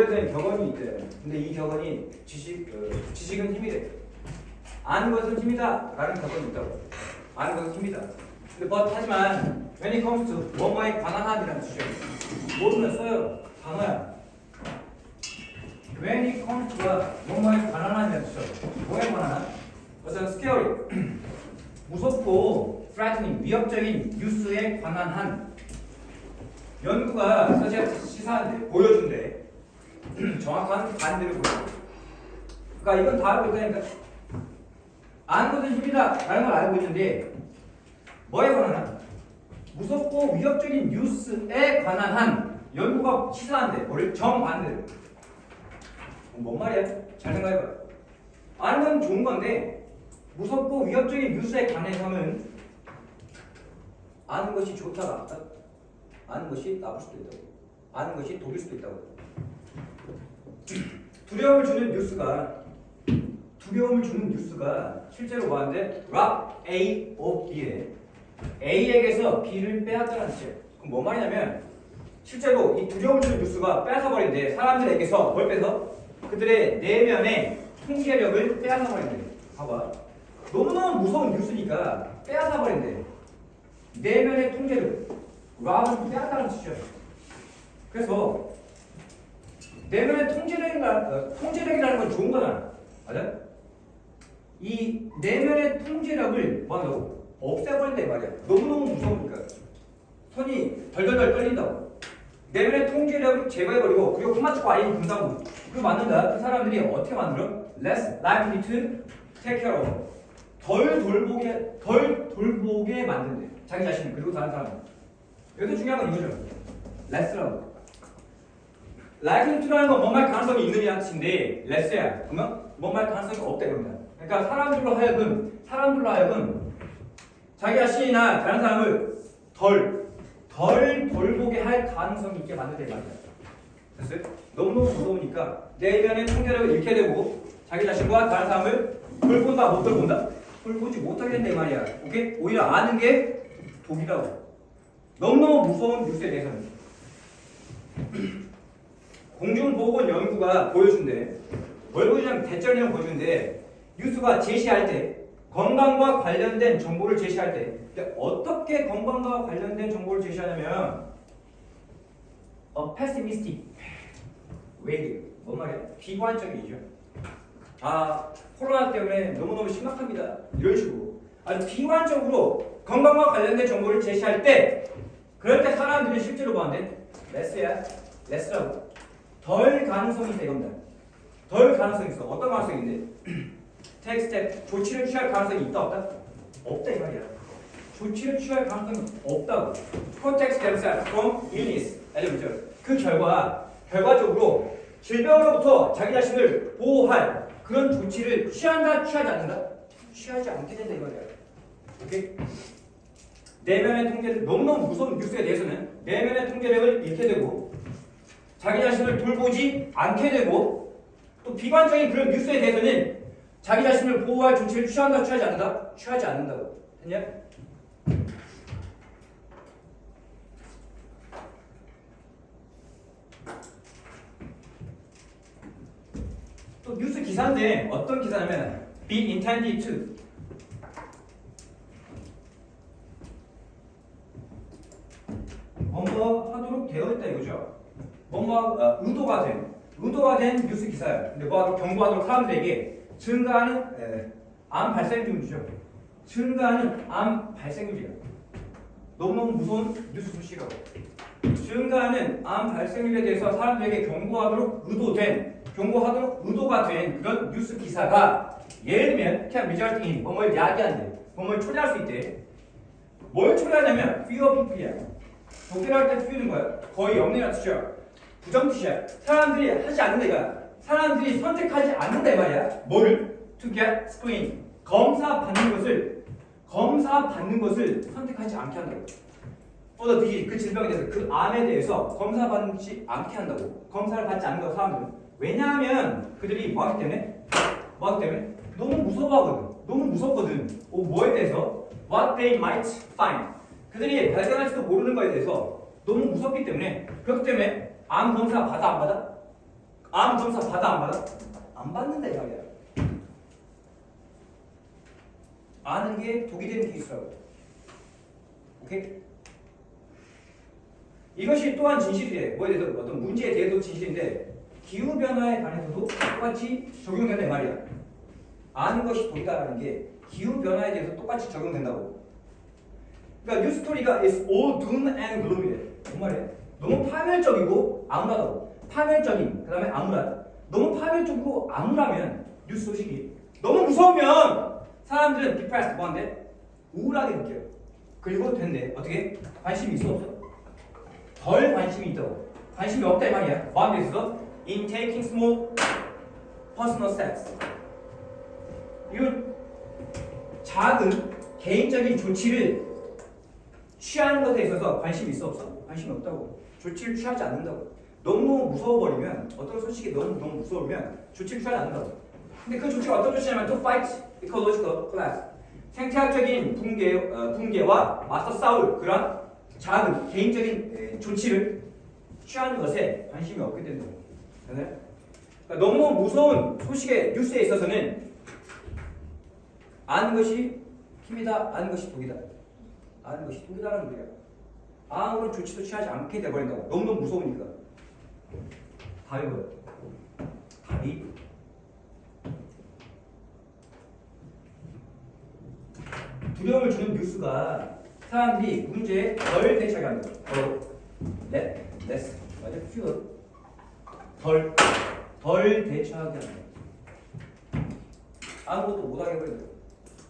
오래된 격언이 있대. 근데 이 격언이 지식은 힘이래. 아는 것은 힘이다 라는 격언이 있다고. 아는 것은 힘이다. 근데 하지만 when it comes to 뭐뭐에 관한 한이라는 뜻이에요. 모르면 써요. 단어야. when it comes to 뭐뭐에 관한 한이라는 뜻이에요. 뭐에 관한 한? 어떤 scary 무섭고 threatening 위협적인 뉴스에 관한 한 연구가 사실 시사한데 보여준대. 정확한 반대를 보여줘. 그러니까 이건 다 알고 있다니까. 아는 것은 힘이다 라는 걸 알고 있는데 뭐에 관한 한? 무섭고 위협적인 뉴스에 관한 한 연구가 시사한대. 뭐를 정반대로. 뭔 말이야? 잘 생각해봐. 아는 건 좋은 건데 무섭고 위협적인 뉴스에 관해서는 아는 것이 좋다가 아는 것이 나쁠 수도 있다고. 아는 것이 독일 수도 있다고. 두려움을 주는 뉴스가 실제로 뭐하는데 rob A of B래. A에게서 B를 빼앗다는 뜻이에요. 그럼 뭔 말이냐면 실제로 이 두려움을 주는 뉴스가 빼앗아버린대. 사람들에게서 뭘 빼서? 그들의 내면의 통제력을 빼앗아버린대. 봐봐. 너무너무 무서운 뉴스니까 빼앗아버린대. 내면의 통제력. rob은 빼앗다는 뜻이죠. 그래서 내면의 통제력이라는 건 좋은 거잖아. 맞아? 이 내면의 통제력을 뭐 한다고? 없애버린다 이 말이야. 너무너무 무서우니까. 손이 덜덜덜 떨린다고. 내면의 통제력을 제거해버리고 그리고 콤마츠고 아이를 분다고. 그거 맞는다. 그 사람들이 어떻게 만들어? less likely to take care of. 덜 돌보게 만든대. 자기 자신을 그리고 다른 사람을. 여기서 중요한 건 이거죠. less라고. likely to라는 건 뭔말 가능성이 있느냐는 뜻인데 less야. 그러면 뭔말 가능성이 없다 이겁니다. 그러니까 사람들로 하여금 자기 자신이나 다른 사람을 덜 돌보게 할 가능성이 있게 만든다 이 말이야. 됐어요? 너무너무 무서우니까 내면의 통제력을 잃게 되고 자기 자신과 다른 사람을 돌본다 못 돌본다? 돌보지 못하게 된다 이 말이야. 오케이? 오히려 아는 게 독이라고. 너무너무 무서운 뉴스에 대해서는 공중보건 연구가 보여준대. 뭘 보여주냐면 대전이랑 보여준대. 뉴스가 제시할 때 건강과 관련된 정보를 제시할 때 어떻게 건강과 관련된 정보를 제시하냐면 pessimistic way. 뭔 말이야? 비관적이죠. 코로나 때문에 너무너무 심각합니다. 이런 식으로 아주 비관적으로 건강과 관련된 정보를 제시할 때 그럴 때 사람들이 실제로 뭐한대? 레스라고. 덜 가능성이 있다 이겁니다. 덜 가능성이 있어. 어떤 가능성인데? take step. 조치를 취할 가능성이 있다 없다? 없다 이 말이야. 조치를 취할 가능성이 없다고. protect themselves from illness. 알죠? 그 결과적으로 질병으로부터 자기 자신을 보호할 그런 조치를 취한다 취하지 않는다? 취하지 않게 된다 이 말이야. 오케이? 내면의 통제력, 너무너무 무서운 뉴스에 대해서는 내면의 통제력을 잃게 되고 자기 자신을 돌보지 않게 되고 또 비관적인 그런 뉴스에 대해서는 자기 자신을 보호할 조치를 취한다 취하지 않는다? 취하지 않는다고. 됐냐? 또 뉴스 기사인데 어떤 기사냐면 be intended to 뭔가 하도록 되어 있다 이거죠. 뭔가 의도가 된 뉴스 기사예요. 근데 뭐하도록 경고하도록 사람들에게 증가하는 암 발생률이죠. 증가하는 암 발생률이야. 너무너무 무서운 뉴스 소식이라고. 증가하는 암 발생률에 대해서 사람들에게 경고하도록 의도가 된 그런 뉴스 기사가 예를 들면 can result in 뭐뭘 야기한대. 뭐뭘 초래할 수 있대. 뭘 초래하냐면 fear people이야. 독일어 할 때 fear는 뭐야? 거의 없는 뜻이야. 부정뜻이야. 사람들이 하지 않는다 이거야. 사람들이 선택하지 않는다 이 말이야. 뭐를? To get screened. 검사 받는 것을 선택하지 않게 한다고. 그 질병에 대해서 그 암에 대해서 검사 받지 않게 한다고. 검사를 받지 않는 거 사람들은. 왜냐하면 그들이 뭐하기 때문에? 너무 무섭거든. 뭐에 대해서? What they might find. 그들이 발견할지도 모르는 거에 대해서 너무 무섭기 때문에. 그렇기 때문에 암 검사 받아 안 받아? am 동사 받아 안 받아? 안 받는다 이 말이야. 아는 게 독이 되는 케이스라고. 오케이? 이것이 또한 진실이래. 뭐에 대해서 어떤 문제에 대해서 진실인데 기후 변화에 관해서도 똑같이 적용된다 이 말이야. 아는 것이 독이다라는 게 기후 변화에 대해서 똑같이 적용된다고. 그러니까 뉴 스토리가 is all doom and gloom이래. 뭔 말이야? 너무 파멸적이고 암울하다고. 파멸적인 그다음에 암울하다. 너무 파멸적이고 암울하면 뉴스 소식이 너무 무서우면 사람들은 depressed 뭐한데? 우울하게 느껴요. 그리고 된대. 어떻게? 관심이 있어 없어? 덜 관심이 있다고. 관심이 없다 이 말이야. 뭐하는 데 있어? In taking small personal steps. 이건 작은 개인적인 조치를 취하는 것에 있어서 관심이 있어 없어? 관심이 없다고. 조치를 취하지 않는다고. 너무 무서워버리면 어떤 소식이 너무 무서우면 조치를 취하지 않는다고. 근데 그 조치가 어떤 조치냐면 to fight ecological collapse. 생태학적인 붕괴와 맞서 싸울 그런 작은 개인적인 조치를 취하는 것에 관심이 없게 된다고. 그러니까 너무 무서운 소식의 뉴스에 있어서는 아는 것이 힘이다, 아는 것이 독이다. 아는 것이 독이다라는 거야. 아무런 조치도 취하지 않게 돼버린다고. 너무너무 무서우니까. 답이 뭐야? 답이 두려움을 주는 뉴스가 사람들이 문제에 덜 대처하게 하는 거야. less, 맞아? fewer. 덜 대처하게 하는 거야. 아무것도 못하게 해버린다.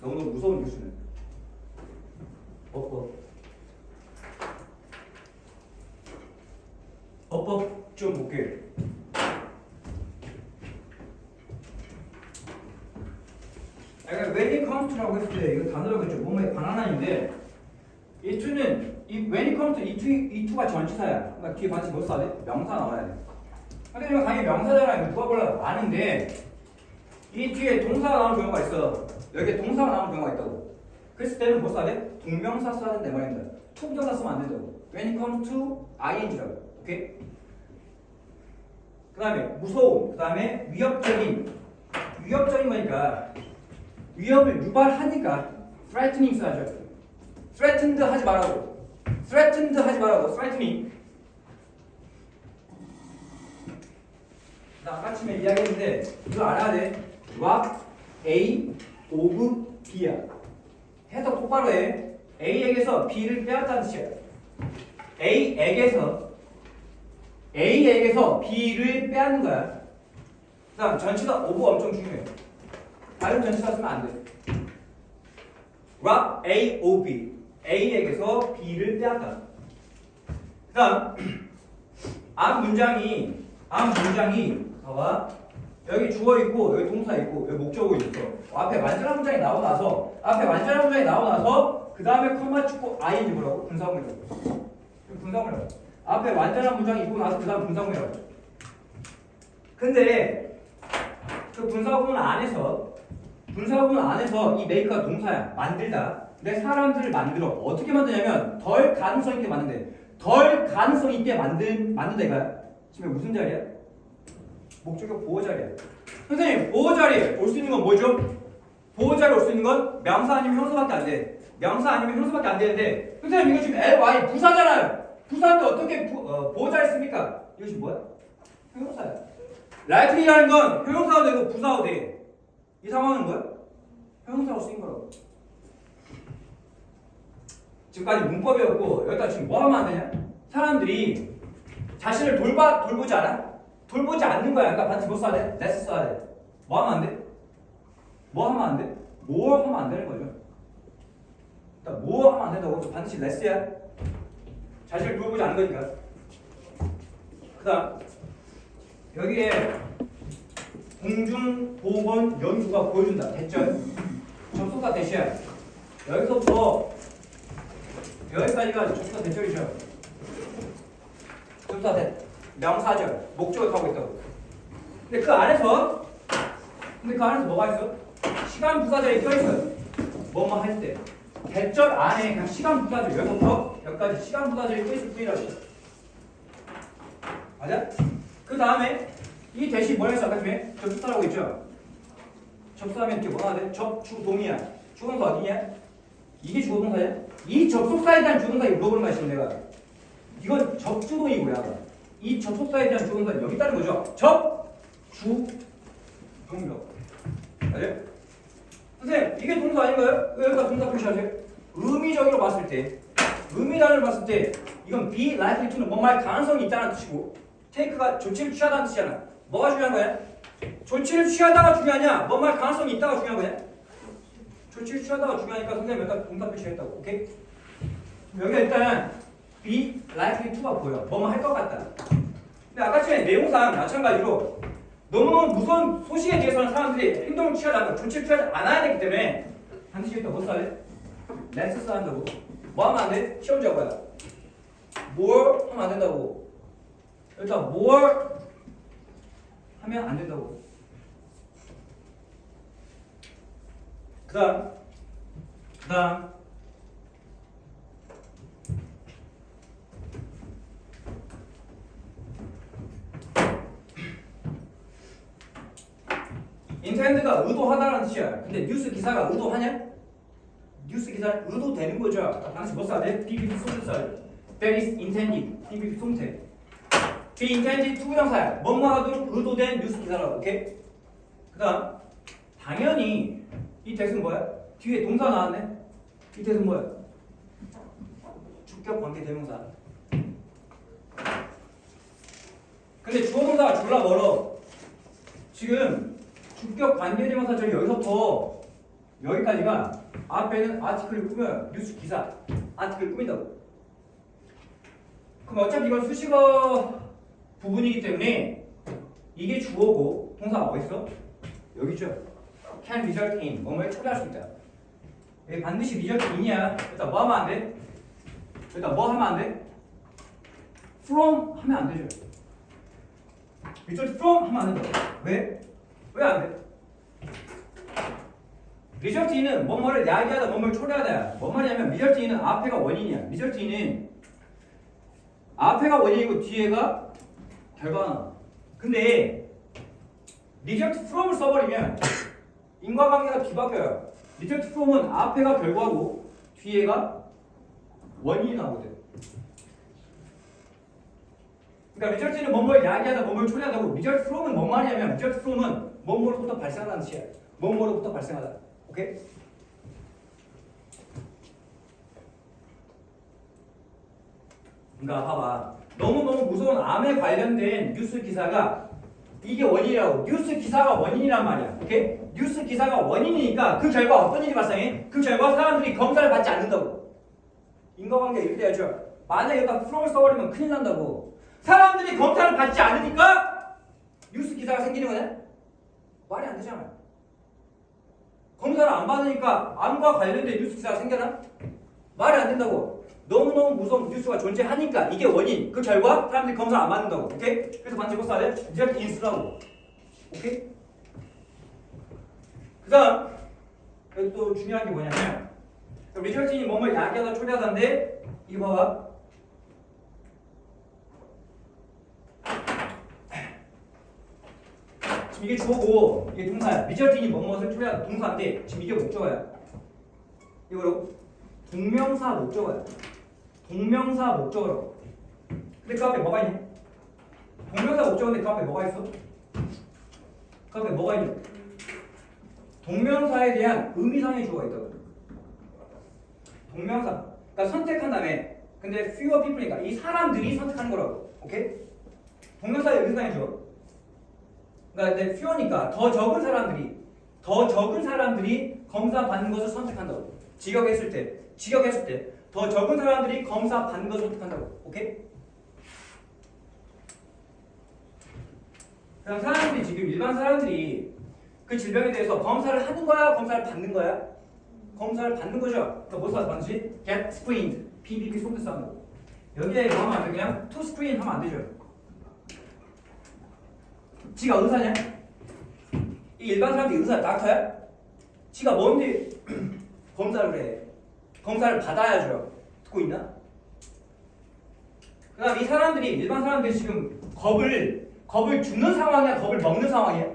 너무너무 무서운 뉴스는. 어법 좀 볼게요. 약간 when it comes to라고 했을 때 이거 단어라고 했죠. 뭔가 바나나인데 이 to는 이 when it comes to 이 to가 전치사야. 그러니까 뒤에 반드시 뭐 써야 돼? 명사 나와야 돼. 근데 이거 당연히 명사잖아. 이거 누가 몰라? 아는데 이 뒤에 동사가 나오는 경우가 있어. 여기에 동사가 나오는 경우가 있다고. 그랬을 때는 뭐 써야 돼? 동명사 써야 된다 말입니다. 투부정사 쓰면 안 된다고. when it comes to ing라고. 오케이? 그 다음에 무서운, 그 다음에 위협적인 거니까 위협을 유발하니까 threatening 써야죠. threatened 하지 말라고. threatening. 나 아까 아침에 이야기했는데 이거 알아야 돼. rob A of B야. 해석 똑바로 해. A에게서 B를 빼앗다는 뜻이야. A에게서 B를 빼앗는 거야. 그 다음 전치사 of 엄청 중요해. 다른 전치사 쓰면 안 돼. rob A of B. A에게서 B를 빼앗다. 그 다음 앞 문장이 봐봐. 여기 주어 있고 여기 동사 있고 여기 목적어 있어. 앞에 완전한 문장이 나오고 나서 그 다음에 컴마 찍고 ing 뭐라고? 분사구문이라고. 앞에 완전한 문장이 있고 나서 그 다음 분사구문이라고. 근데 그 분사구문 안에서 이 make가 동사야. 만들다. 내 사람들을 만들어. 어떻게 만드냐면 덜 가능성 있게 만든대. 덜 가능성 있게 만든다 이거야. 지금 무슨 자리야? 목적어 보호 자리야. 선생님 보호 자리에 올 수 있는 건 뭐죠? 보호 자리에 올 수 있는 건 명사 아니면 형사밖에 안 돼. 명사 아니면 형사밖에 안 되는데 선생님 이거 지금 ly 부사잖아요. 부사인데 어떻게 보호 자리 씁니까? 이것이 뭐야? 형용사야. likely라는 건 형용사도 되고 부사도 돼. 이 상황은 뭐야? 형용사로 쓰인 거라고. 지금까지 문법이었고 여기다 지금 뭐 하면 안 되냐? 사람들이 자신을 돌보지 않아? 돌보지 않는 거야. 그러니까 반드시 뭐 써야 돼? less 써야 돼. 뭐 하면 안 돼? 뭐 하면 안 돼? 뭘 하면 안 되는 거죠. 그러니까 뭐 하면 안 된다고? 반드시 less야. 자신을 돌보지 않는 거니까. 그 다음 여기에 공중보건 연구가 보여준다. 대절. 접속사 대시야. 여기서부터 여기까지가 접속사 대절이죠. 접속사 대 명사절. 목적을 하고 있다고. 근데 그 안에서 뭐가 있어? 시간 부사절이 껴있어요. 뭐뭐 할 때. 대절 안에 그냥 시간 부사절 여기서부터 여기까지 시간 부사절이 껴있을 뿐이라고. 맞아? 그 다음에 이 대신 뭐라 했어? 아까 전에 접속사라고 했죠? 접속하면 이렇게 뭐가 돼? 접주동이야. 주동사 어디냐? 이게 주어동사야? 이 접속사에 대한 주동사 물어보는 거야 지금 내가. 이건 접주동이고요. 이 접속사에 대한 주동사는 여기 있다는 거죠. 접주동이라고. 맞아요? 선생님 이게 동사 아닌가요? 왜 여기가 동사 표시하세요? 의미적으로 봤을 때, 의미단을 봤을 때 이건 be likely to는 뭔 말 가능성이 있다는 뜻이고 take가 조치를 취하다는 뜻이잖아. 뭐가 중요한 거야? 조치를 취하다가 중요하냐? 뭔 말 가능성이 있다가 중요한 거냐? 조치를 취하다가 중요하니까 선생님 여기다 동사 표시했다고. 오케이? 여기가 일단 be likely to가 보여. 뭐뭐 할 것 같다. 근데 아까 전에 내용상 마찬가지로 너무너무 무서운 소식에 대해서는 사람들이 행동을 취하지 않고 조치를 취하지 않아야 되기 때문에 반드시 여기다 뭐 써야 돼? let's 써야 한다고. 뭐 하면 안 돼? 시험 적어야. more 하면 안 된다고. 일단 more 하면 안 된다고. 그 다음 intend가 의도하다라는 뜻이야. 근데 뉴스 기사가 의도하냐? 뉴스 기사는 의도되는 거죠. 당시 뭐 써야 돼? PPP 소스 써야 돼. That is intended. PPP 송태. be intended to 부정사야. 뭐뭐 하도록 의도된 뉴스 기사라고. 오케이? 그 다음 당연히 이 text는 뭐야? 뒤에 동사 나왔네? 이 text는 뭐야? 주격 관계 대명사. 근데 주어 동사가 졸라 멀어. 지금 주격 관계 대명사 저기 여기서부터 여기까지가 앞에는 아티클을 꾸며요. 뉴스 기사. 아티클을 꾸민다고. 그럼 어차피 이건 수식어 부분이기 때문에 이게 주어고 동사가 어디 있어? 여기 있죠. can result in 뭐뭐에 초래할 수 있다. 여기 반드시 result in이야. 일단 뭐 하면 안 돼? 일단 뭐 하면 안 돼? from 하면 안 되죠. result from 하면 안 된다. 왜? 왜 안 돼? result in은 뭐뭐를 야기하다 뭐뭐를 초래하다야. 뭔 말이냐면 result in은 앞에가 원인이야. result in은 앞에가 원인이고 뒤에가 결과나. 근데 result from을 써버리면 인과관계가 뒤바뀌어요. result from은 앞에가 결과고 뒤에가 원인이 나오거든. 그러니까 result는 뭐뭐를 야기하다 뭐뭐를 초래하다고. result from은 뭔 말이냐면 result from은 뭐뭐로부터 발생하다는 뜻이야. 뭐뭐로부터 발생하다. 오케이? 그러니까 봐봐. 너무너무 무서운 암에 관련된 뉴스 기사가 이게 원인이라고. 뉴스 기사가 원인이란 말이야. 오케이? 뉴스 기사가 원인이니까 그 결과 어떤 일이 발생해? 그 결과 사람들이 검사를 받지 않는다고. 인과관계 이렇게 돼야죠. 만약에 여기다 from을 써버리면 큰일 난다고. 사람들이 검사를 받지 않으니까 뉴스 기사가 생기는 거네? 말이 안 되잖아. 검사를 안 받으니까 암과 관련된 뉴스 기사가 생겨나? 말이 안 된다고. 너무너무 무서운 뉴스가 존재하니까 이게 원인. 그 결과 사람들이 검사 안 받는다고. 오케이? 그래서 반드시 뭐 써야 돼? result in 쓰라고. 오케이? 그 다음 여기 또 중요한 게 뭐냐면 result in이 뭐뭐 야기하다 초래하다인데 이거 봐봐. 지금 이게 주어고 이게 동사야. result in이 뭐뭐를 초래하다 동사인데 지금 이게 목적어야. 이거로 동명사 목적어야. 동명사 목적어로. 근데 그 앞에 뭐가 있니? 동명사 목적어인데 그 앞에 뭐가 있어? 그 앞에 뭐가 있니? 동명사에 대한 의미상의 주어가 있다고. 동명사. 그러니까 선택한 다음에 근데 fewer people니까 이 사람들이 선택하는 거라고. 오케이? 동명사의 의미상의 주어. 그러니까 근데 fewer니까 더 적은 사람들이 검사 받는 것을 선택한다고. 직역했을 때 더 적은 사람들이 검사 받는 것을 선택한다고. 오케이? 그럼 사람들이 지금 일반 사람들이 그 질병에 대해서 검사를 하는 거야, 검사를 받는 거야? 검사를 받는 거죠. 그러니까 뭐 써서 반드시 get screened, PPP 속에서 하는 거. 여기에 뭐 하면 안 돼? 그냥 to screen 하면 안 되죠. 지가 의사냐? 이 일반 사람들이 의사야, 닥터야? 지가 뭔데 검사를 해? 검사를 받아야죠. 듣고 있나? 그 다음 이 사람들이 일반 사람들이 지금 겁을 겁을 주는 상황이야? 겁을 먹는 상황이야?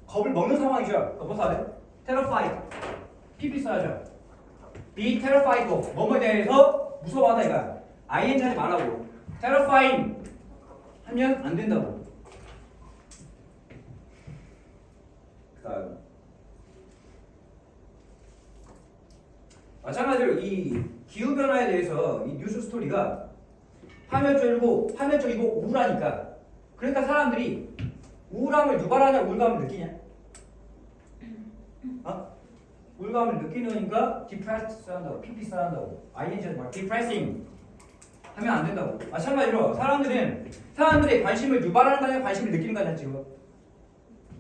겁을 먹는 상황이죠. 뭐 써야 돼? terrified. PP 써야죠. be terrified. 뭐뭐에 대해서 무서워하다 이거야. ing 하지 말라고. terrifying 하면 안 된다고. 그다음 마찬가지로 이 기후 변화에 대해서 이 뉴스 스토리가 파멸적이고 우울하니까 그러니까 사람들이 우울함을 유발하냐 우울감을 느끼냐? 어? 우울감을 느끼니까 depressed 써야 한다고, pp 써야 한다고, ing 하지 말고 depressing 하면 안 된다고. 마찬가지로 사람들의 관심을 유발하는 거 아니야 관심을 느끼는 거 아니야 지금?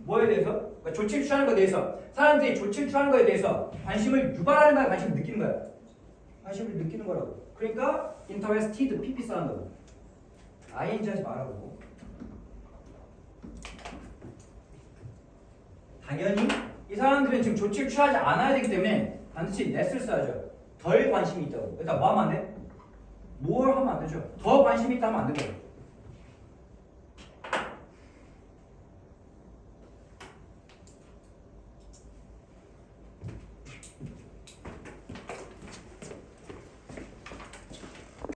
뭐에 대해서? 그러니까 조치를 취하는 거에 대해서 사람들이 조치를 취하는 거에 대해서 관심을 유발하는 거야 관심을 느끼는 거야? 관심을 느끼는 거라고. 그러니까 interested, pp 써야 한다고. ing 하지 말라고. 당연히 이 사람들은 지금 조치를 취하지 않아야 되기 때문에 반드시 let을 써야죠. 덜 관심이 있다고. 일단 뭐 하면 안 돼? 뭘 하면 안 되죠. 더 관심이 있다 하면 안 된다고.